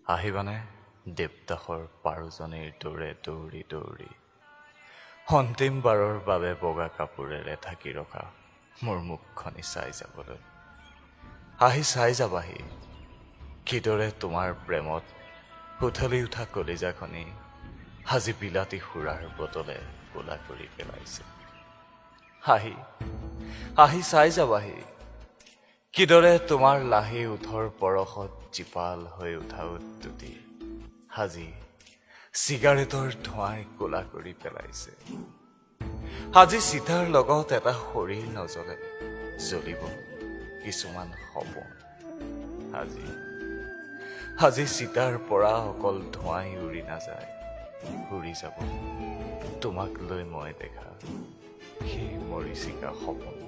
আহিবানে দেৱদাসৰ পাৰোজনীৰ দৌৰে দৌৰি দৌৰি অন্তিমবাৰৰ বাবে বগা কাপোৰেৰে ঢাকি ৰখা মোৰ মুখখনি চাই যাবলৈ আহি চাই যাবাহি কিদৰে তোমাৰ প্ৰেমত উঠলি উঠা কলিজাখনি আজি বিলাতী সুৰাৰ বটলে কোলা কৰি পেলাইছে আহি চাই যাবাহি কিদৰে তোমাৰ লাহি উঠৰ পৰশত জীপাল হৈ উঠা উদ্যুতি আজি চিগাৰেটৰ ধোঁৱাই কোলা কৰি পেলাইছে আজি চিতাৰ লগত এটা শৰীৰ নজ্বলে জ্বলিব কিছুমান সপোন আজি চিতাৰ পৰা অকল ধোঁৱাই উৰি নাযায় উৰি যাব তোমাক লৈ মই দেখা সেই মৰিচিকা সপোন